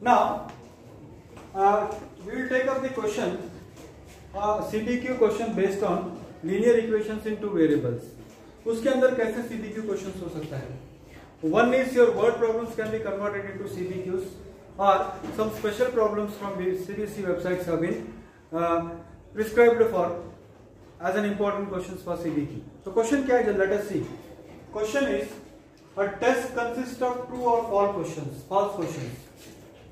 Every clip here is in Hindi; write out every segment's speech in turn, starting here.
Now, we will take up the question, CDQ question based on linear equations in two variables. उसके अंदर कैसे CDQ questions हो सकता है? One is your word problems can be converted into CDQs, or some special problems from the CBSE websites have been prescribed for as an important questions for CDQ. So question क्या है? Let us see. Question is, a test consists of true or false questions. False questions.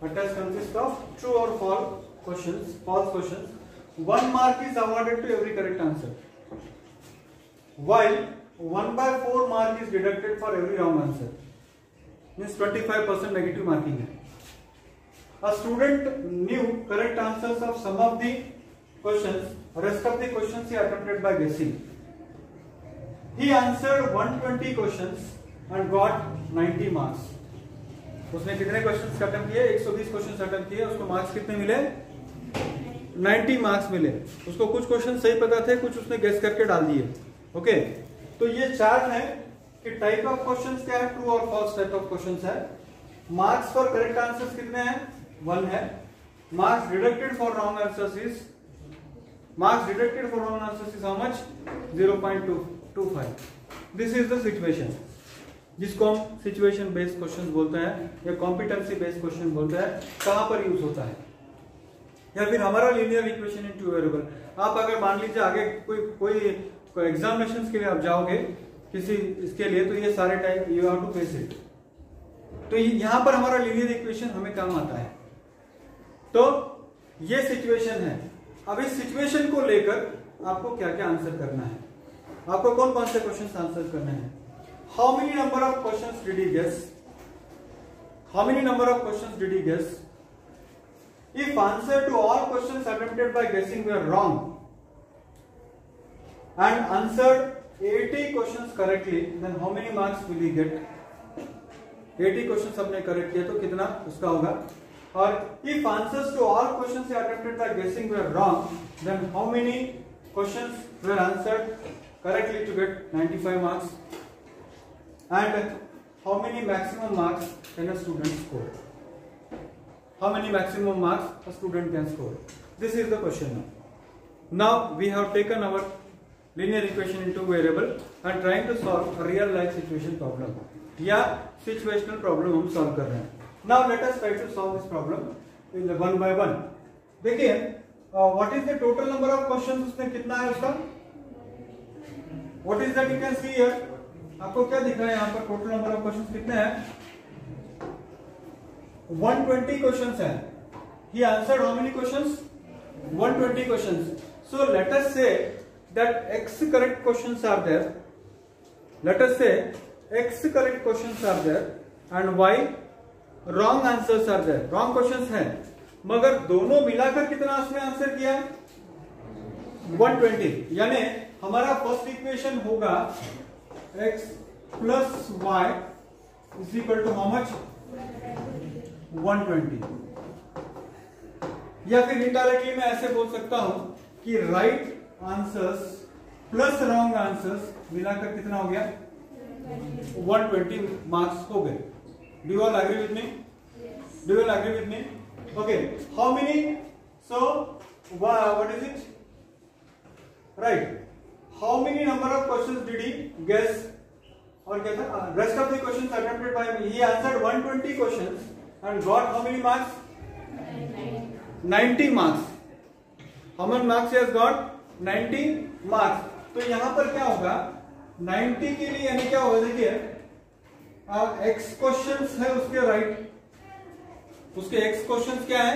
A test consists of true or false questions. False questions. 1 mark is awarded to every correct answer, while 1/4 mark is deducted for every wrong answer. Means 25% negative marking है. A student knew correct answers of some of the questions. Rest of the questions he attempted by guessing. He answered 120 questions and got 90 marks. उसने कितने क्वेश्चंस अटेम्प्ट किए? 120 क्वेश्चंस अटेम्प्ट किए. उसको मार्क्स कितने मिले? 90 मार्क्स मिले. उसको कुछ क्वेश्चन सही पता थे, कुछ उसने गेस करके डाल दिए. ओके, तो ये चार्ट है कि टाइप ऑफ क्वेश्चंस क्या है, ट्रू और फॉल्स टाइप ऑफ क्वेश्चंस है. मार्क्स फॉर करेक्ट आंसर्स कितने हैं? 1 है. Marks deducted for wrong answers is how much? 0.25. This is the situation, जिसको हम सिचुएशन बेस्ड क्वेश्चन बोलते हैं या कॉम्पिटेंसी बेस्ड क्वेश्चन बोलते हैं. कहां पर यूज होता है? या फिर हमारा लीनियर इक्वेशन इन टू वेरिएबल. आप अगर मान लीजिए आगे कोई एग्जामिनेशन के लिए आप जाओगे किसी इसके लिए, तो ये सारे type you have to face it. तो यहां पर हमारा लीनियर इक्वेशन हमें काम आता है. तो ये सिचुएशन है. अब इस सिचुएशन को लेकर आपको क्या क्या आंसर करना है, आपको कौन कौन से क्वेश्चन आंसर करने हैं. How many number of questions did he guess? How many number of questions did he guess? If answer to all questions attempted by guessing were wrong and answered 80 questions correctly, then how many marks will he get? 80 questions हमने correct किया तो कितना उसका होगा? और if answers to all questions attempted by guessing were wrong, then how many questions were answered correctly to get 95 marks? And how many maximum marks can a student score? How many maximum marks a student can score? This is the question now. Now we have taken our linear equation into variable and trying to solve a real life situation problem. या situational problem हम solve कर रहे हैं. Now let us try to solve this problem in the 1 by 1. देखिए, what is the total number of questions? उसमें कितना है उसका? What is that you can see here? आपको क्या दिख रहा है यहाँ पर? टोटल नंबर ऑफ क्वेश्चंस कितने हैं? 120 क्वेश्चंस हैं. He answered how many questions? 120 questions. So let us say that X correct questions are there. Let us say X correct questions are there and Y wrong answers are there. Wrong questions हैं, मगर दोनों मिलाकर कितना उसने आंसर किया? 120. यानी हमारा फर्स्ट इक्वेशन होगा x plus y is equal to how much? 120. या फिर इनडायरेक्टली मैं ऐसे बोल सकता हूं कि right answers plus wrong answers मिलाकर कितना हो गया? 120 मार्क्स हो गए. Do you all agree with me? Do you all agree with me? Okay. How many? So what is it? Right. How many number of questions did he guess? और क्या था? Rest of the questions attempted by him. He answered 120 questions and got how many marks? 90 marks. How many marks he has got? 90 marks. तो यहाँ पर क्या होगा? 90 के लिए यानी क्या होगा? देखिए, X क्वेश्चंस है उसके राइट, उसके X क्वेश्चंस क्या है?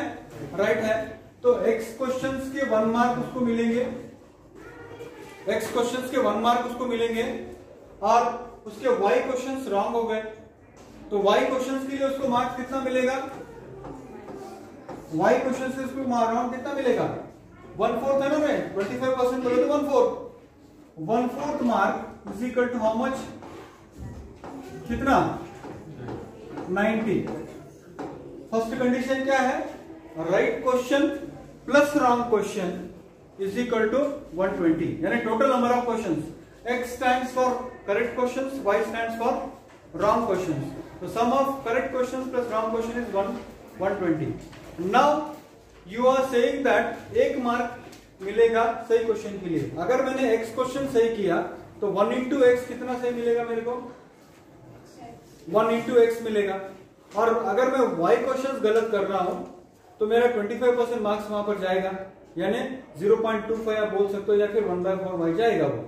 राइट है. तो X क्वेश्चंस के 1 मार्क उसको मिलेंगे. X क्वेश्चंस के 1 मार्क उसको मिलेंगे और उसके Y क्वेश्चंस रॉन्ग हो गए, तो Y क्वेश्चंस के लिए उसको मार्क्स कितना मिलेगा? Y क्वेश्चंस से उसको मार्क कितना मिलेगा? 1/4 है ना मैं 25% बोले तो 1/4 mark is equal to how much? कितना? 90. फर्स्ट कंडीशन क्या है? Right question plus wrong question is equal to 120. यानी total number of questions. X stands for correct questions, Y stands for wrong questions. So sum of correct questions plus wrong question is 120। Now you are saying that 1 mark मिलेगा सही क्वेश्चन के लिए। अगर मैंने x क्वेश्चन सही किया तो 1 इंटू एक्स कितना सही मिलेगा मेरे को? 1 इंटू एक्स मिलेगा। और अगर मैं y क्वेश्चन गलत कर रहा हूं तो मेरा 25% मार्क्स वहां पर जाएगा, यानी 0.25 आप बोल सकते हो, या फिर 1/4y जाएगा वो।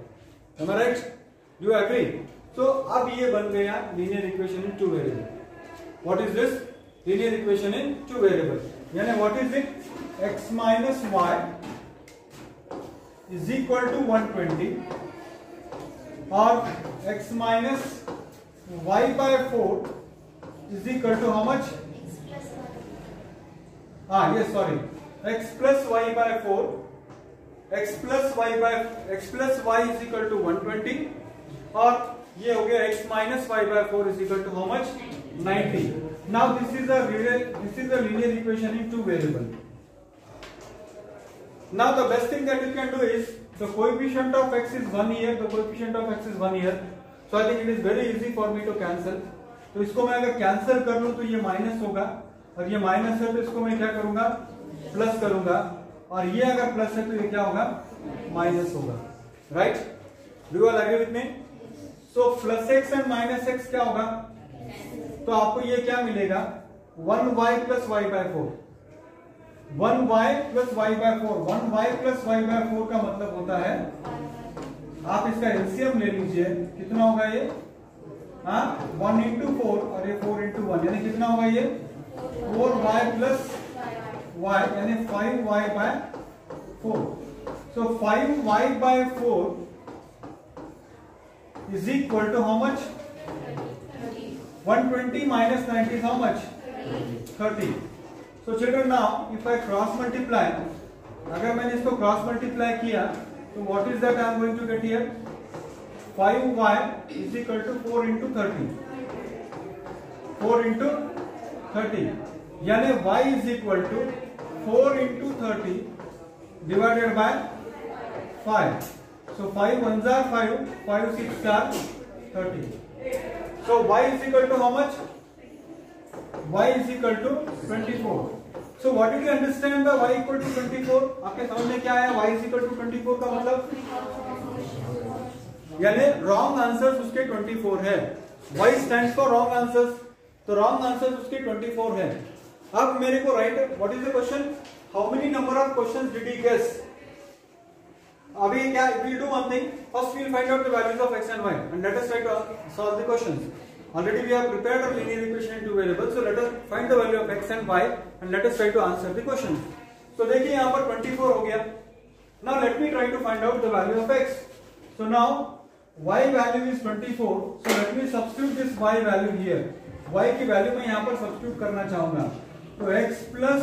Am I right? Do you agree? So अब ये बन गया linear equation in 2 variable. What is this? Linear equation in 2 variable, यानी what is it? x minus y is equal to 120 और x minus y by 4 is equal to how much? yes, sorry, x plus y by 4, x plus y is equal to 120 और ये हो गया x minus y by 4 is equal to how much? 90. Now this is a linear equation in 2 variable. Now the best thing that you can do is the coefficient of x is 1 here, the coefficient of x is 1 here, so I think it is very easy for me to cancel. तो इसको मैं अगर कैंसिल कर लूं तो ये माइनस होगा, और ये माइनस है तो इसको मैं क्या करूंगा? प्लस करूंगा, और ये अगर प्लस है तो ये क्या होगा? माइनस होगा। Right? Do you all agree with me? So plus X and minus X क्या होगा? तो आपको ये क्या मिलेगा? 1y plus y by 4, 1y plus y by 4, 1y plus y by 4 का मतलब होता है, आप इसका एलसीएम ले लीजिए, कितना होगा ये? 1 इंटू 4 और ये 4 इंटू 1, यानी कितना होगा ये? 4y प्लस y, यानी 5y by 4। So 5y by 4 is equal to how much? 120 minus 90 is how much? 30. So children, now if I cross multiply, अगर मैंने इसको क्रॉस मल्टीप्लाई किया तो what is that I am going to get here? 5y is equal to 4 into 30, 4 into 30, यानी y is equal to 4 into 30 divided by 5. So 5 ones are 5, 5 6 are 30. So y is equal to how much? Y is equal to 24. So what did you understand by y equal to 24? आपके समझ में क्या आया? y is equal to 24 का मतलब, यानी रॉन्ग आंसर्स उसके 24 है। y stands for wrong answers, तो रॉन्ग आंसर्स उसके 24 है। अब मेरे को right, what is the question? How many number of questions did he guess? अभी क्या, we'll do one thing. First we'll find out the values of x and y and let us try to solve the questions. Already we have prepared a linear equation in 2 variables, so let us find the value of x and y and let us try to answer the question. So देखिए यहाँ पर 24 हो गया। Now let me try to find out the value of x. So now y value is 24, so let me substitute this y value here. y की वैल्यू मैं यहाँ पर सब्स्टिट्यूट करना चाहूंगा, तो x plus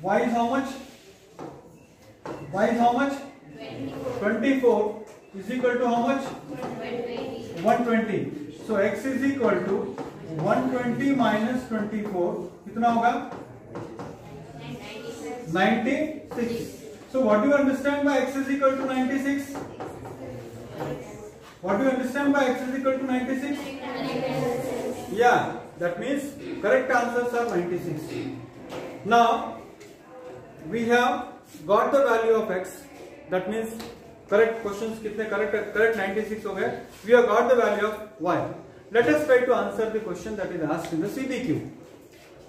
y is how much? y is how much? 24 is equal to how much? 120. So x is equal to 120 minus 24, कितना होगा? 96. So what do you understand by x is equal to 96? What do you understand by x is equal to 96? Yeah, that means correct answers are 96. Now we have got the value of x, that means correct questions कितने correct 96 हो गए. We have got the value of y. Let us try to answer the question that is asked in the CBQ.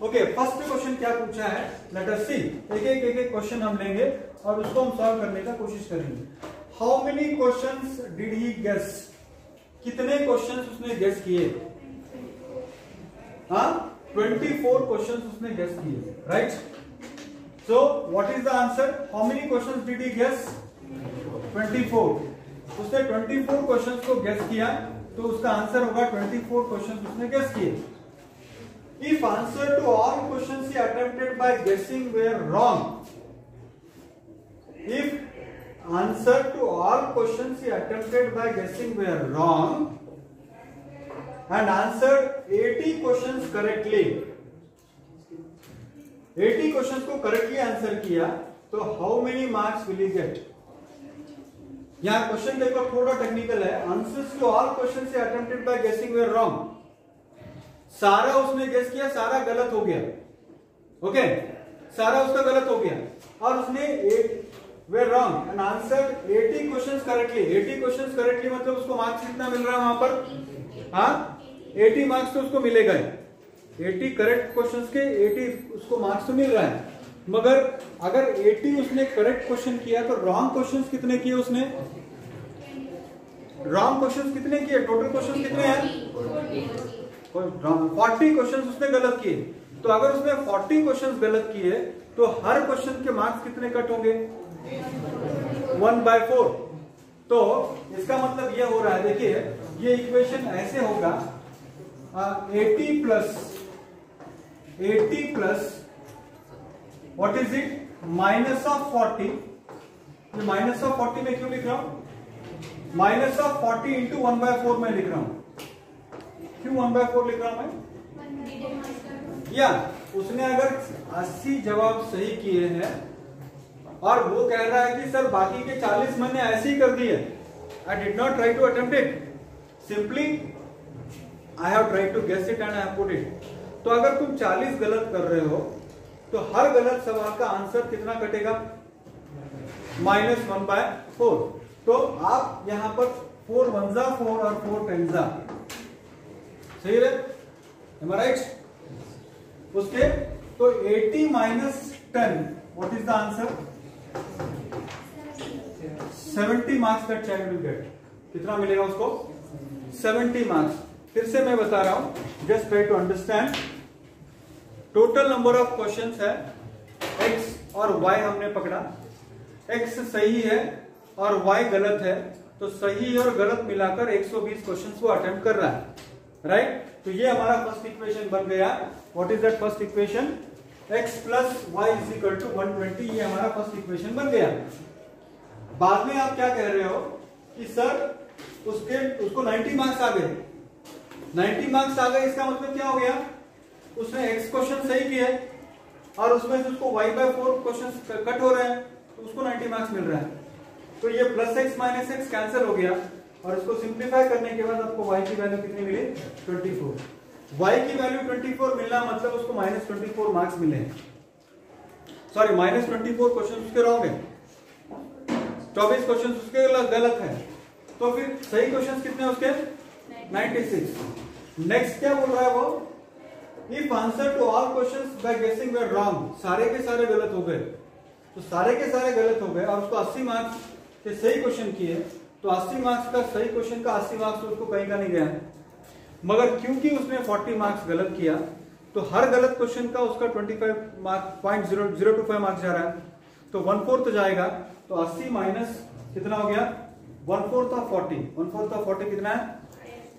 Okay, first question क्या पूछा है? Let us see. एक क्वेश्चन हम लेंगे और उसको हम सॉल्व करने का कोशिश करेंगे. How many questions did he guess? कितने क्वेश्चंस उसने गेस किए? 24 क्वेश्चंस उसने गेस किए, right? So what is the answer? How many questions did he guess? 24. उसने 24 क्वेश्चंस को गेस किया, तो उसका आंसर होगा 24 क्वेश्चंस उसने गेस किए. If answer to all questions he attempted by guessing were wrong, if answer to all questions he attempted by guessing were wrong and answered 80 questions correctly, 80 questions को करेक्टली आंसर किया, तो how many marks will he get? यहाँ क्वेश्चन देखो थोड़ा टेक्निकल है. Answers to all questions he attempted by guessing were wrong. सारा उसने गेस किया, सारा गलत हो गया. ओके, सारा उसका गलत हो गया और उसने 8 were wrong and answer 80 questions correctly. 80 questions correctly मतलब उसको मार्क्स कितना मिल रहा है वहां पर? हाँ, 80 मार्क्स तो उसको मिलेगा ही। 80 करेक्ट क्वेश्चंस के 80 उसको मार्क्स तो मिल रहा है, मगर अगर 80 उसने करेक्ट क्वेश्चन किया तो रॉन्ग क्वेश्चंस कितने किए उसने? रॉन्ग क्वेश्चंस कितने किए? टोटल क्वेश्चंस कितने हैं? 40 क्वेश्चंस उसने गलत किए। तो अगर उसने 40 क्वेश्चंस गलत किए तो हर क्वेश्चन के मार्क्स कितने कट होंगे? 1/4। तो इसका मतलब यह हो रहा है, देखिए ये इक्वेशन ऐसे होगा 80 plus what is it minus of 40। ये माइनस ऑफ 40 में क्यों लिख रहा हूं? माइनस ऑफ 40 इंटू 1/4 में लिख रहा हूं। क्यों 1/4 लिख रहा हूं मैं? या उसने अगर 80 जवाब सही किए हैं और वो कह रहा है कि सर बाकी के 40 मैंने ऐसे ही कर दिए, I did not try to attempt it, simply I have try to guess it and I have put it. तो अगर तुम 40 गलत कर रहे हो तो हर गलत सवाल का आंसर कितना कटेगा? -1/4। तो आप यहां पर 4 1 जा 4 और 4 10 जा, सही है? am I right? उसके तो 80 minus 10 what is the answer? 70 marks that child will get. कितना मिलेगा उसको? 70 marks। फिर से मैं बता रहा हूं, just try to understand। Total number of questions है x और y हमने पकड़ा। x सही है और y गलत है, तो सही और गलत मिलाकर 120 क्वेश्चंस को अटेम्प्ट कर रहा है, राइट? तो ये हमारा फर्स्ट इक्वेशन बन गया। What is that first equation? x plus y is equal to 120। ये हमारा फर्स्ट इक्वेशन बन गया। बाद में आप क्या कह रहे हो कि सर उसको 90 मार्क्स आ गए। 90 मार्क्स आ गए इसका मतलब क्या हो गया? उसने x क्वेश्चन सही किया और उसमें से उसको y/4 क्वेश्चन कट हो रहे हैं, तो उसको 90 मार्क्स मिल रहा है। तो ये plus x minus x cancel हो गया और इसको सिंप्लीफाई करने के बाद आपको y की वैल्यू कितनी मिली? 24। y की वैल्यू 24 मिलना मतलब उसको -24 मार्क्स मिले हैं। सॉरी, -24 क्वेश्चन उसके रॉन्ग है, 24 क्वेश्चन उसके गलत है। तो फिर सही क्वेश्चन कितने उसके? 96। नेक्स्ट क्या बोल रहा है वो? If answer to all questions by guessing were wrong, सारे के सारे गलत हो गए। तो सारे के सारे गलत हो गए और उसको 80 मार्क्स के सही क्वेश्चन किए, तो 80 मार्क्स का सही क्वेश्चन का 80 मार्क्स तो उसको कहीं का नहीं गया। मगर क्योंकि उसने 40 मार्क्स गलत किया तो हर गलत क्वेश्चन का उसका 25 मार्क्स 0.025 मार्क्स जा रहा है, तो 1/4 तो जाएगा। तो 80 माइनस कितना हो गया? 1/4 ऑफ 40। 1/4 ऑफ 40 कितना है?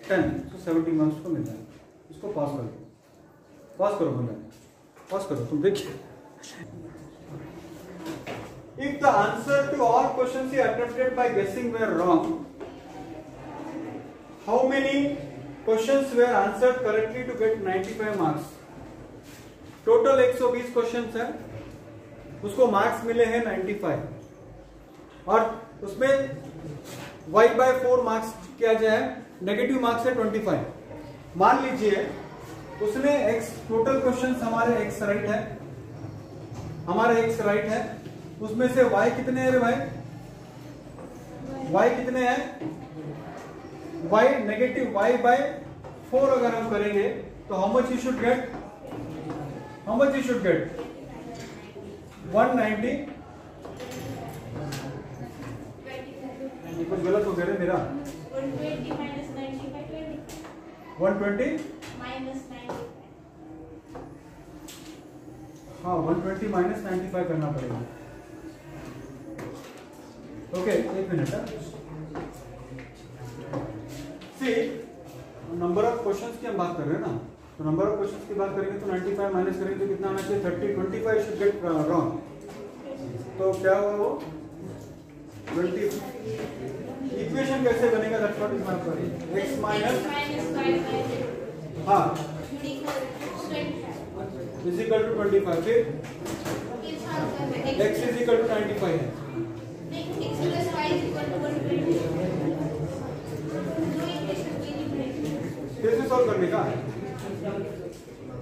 10। तो 70 मार्क्स को मिल रहा है। इसको पास करो, पास करो, बोला पास करो, तुम देखिए। If the answer to all questions he attempted by guessing were wrong, how many questions were answered correctly to get 95 marks? Total 120 questions है, उसको मार्क्स मिले हैं 95 और उसमें y/4 मार्क्स किया जाए, नेगेटिव मार्क्स है 25। मान लीजिए उसने x टोटल क्वेश्चंस हमारे x राइट है, हमारे x राइट है, उसमें से y कितने हैं रे भाई? y कितने हैं? y नेगेटिव y/4 अगर हम करेंगे तो how much you should get? How much you should get? 190। कुछ गलत हो गया रे मेरा। 120 minus 95 120 minus 95। हाँ, 120 माइनस 95 करना पड़ेगा। ओके, एक मिनट है। सी, नंबर ऑफ क्वेश्चंस की हम बात कर रहे हैं ना, तो नंबर ऑफ क्वेश्चंस की बात करेंगे तो 95 माइनस करेंगे तो कितना आना चाहिए? 30। 25 शुड गेट रॉन्ग। तो क्या हुआ वो? 20। इक्वेशन कैसे बनेगा? That's what is my query. x minus हाँ इज इक्वल टू 25। फिर x इज इक्वल टू 95 है। फिर से सॉल्व करने का,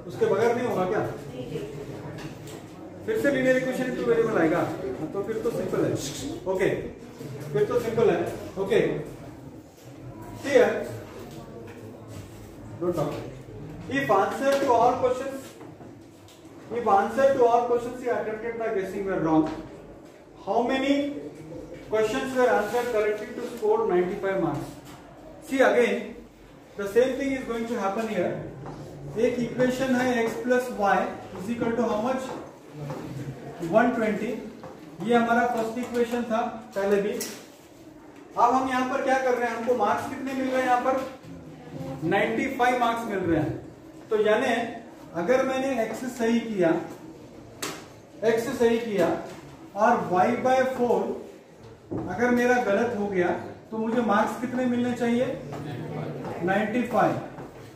उसके बगैर नहीं होगा क्या? फिर से लीनियर इक्वेशन इन टू वेरिएबल आएगा, तो फिर तो सिंपल है। ओके, फिर तो सिंपल है। Okay, here don't talk. If answer to all questions you attempted by guessing were wrong, how many questions were answered correctly to score 95 marks? See again, the same thing is going to happen here. एक इक्वेशन है x plus y is equal to how much? 120. ये हमारा फर्स्ट इक्वेशन था पहले भी। अब हम यहाँ पर क्या कर रहे हैं, हमको मार्क्स कितने मिल रहे हैं, यहाँ पर 95 मार्क्स मिल रहे हैं। तो यानी अगर मैंने x सही किया और y/4 अगर मेरा गलत हो गया तो मुझे मार्क्स कितने मिलने चाहिए? 95।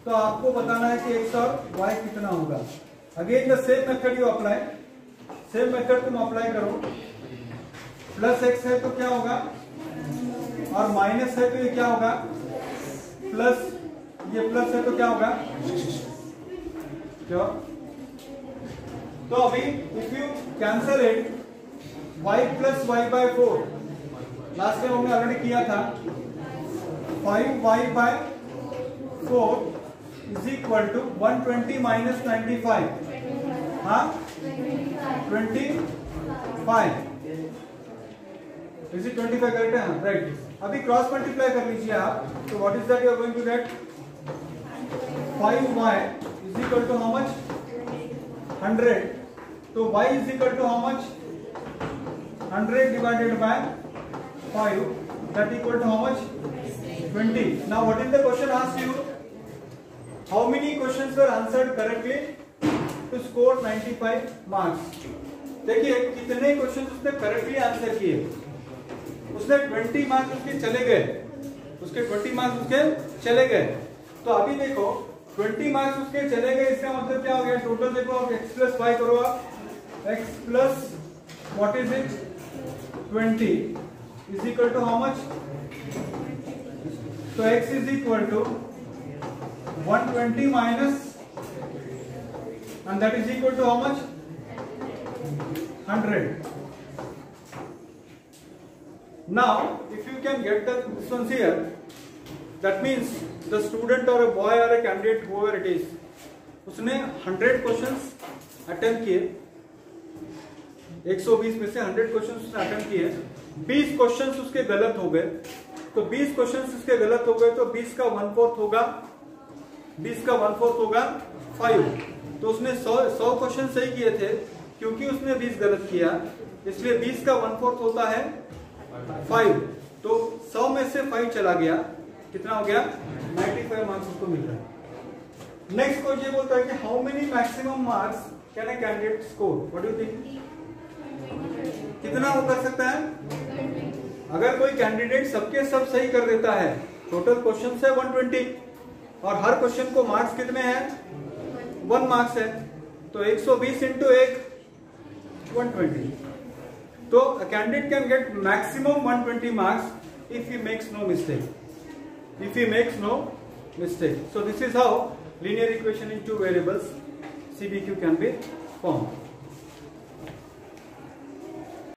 तो आपको बताना है कि x और y कितना होगा। Again the same method you apply, same method तुम अप्लाई करो। प्लस x है तो क्या होगा, और माइनस है तो ये क्या होगा, प्लस, ये प्लस है तो क्या होगा, क्या? तो अभी if you cancel it, y plus y/4 last time हमने ऑलरेडी किया था, 5y/4 is equal to 120 minus 95, हाँ 25, इज इट 25 करेक्ट है? हाँ राइट। अभी क्रॉस मल्टीप्लाई कर लीजिए आप, तो what is that you are going to get, 5y is equal to how much? 100. So y is equal to how much? 100 divided by 5. That equal to how much? 20. Now what is the question asked you? How many questions were answered correctly to score 95 marks? देखिए कितने क्वेश्चन उसने करेक्टली आंसर किए। उसने 20 मार्क्स उसके चले गए, उसके 20 मार्क्स उसके चले गए। तो अभी देखो 20 मार्क्स उसके चले गए, इसका मतलब क्या हो गया, टोटल देखो आप x प्लस वाई करो, आप x plus what is it 20 is equal to how much? तो x is equal to 120 minus, and that is equal to how much? 100. Now if you can get this one here, that means the student or a boy or a candidate whoever it is, उसने 100 क्वेश्चंस अटेम्प्ट किए, 120 में से 100 क्वेश्चंस उसने अटेम्प्ट किए, 20 क्वेश्चंस उसके गलत हो गए। तो 20 क्वेश्चंस उसके गलत हो गए तो 20 का 1/4 होगा, 20 का 1/4 होगा 5। तो उसने 100 क्वेश्चन सही किए थे, क्योंकि उसने 20 गलत किया, इसलिए 20 का 1/4 होता है 5। तो 100 में से 5 चला गया, कितना हो गया? 95 मार्क्स उसको मिल रहा है। नेक्स्ट क्वेश्चन ये बोलता है कि how many maximum marks can a candidate score? What do you think, कितना वो कर सकता है? अगर कोई कैंडिडेट सबके सब सही कर देता है, टोटल क्वेश्चन है 120 और हर क्वेश्चन को मार्क्स कितने हैं? 1 मार्क्स है, तो 120 इंटू 1 120। तो a candidate can get maximum 120 marks if he makes no mistake. If he makes no mistake. So this is how linear equation in two variables CBQ can be formed.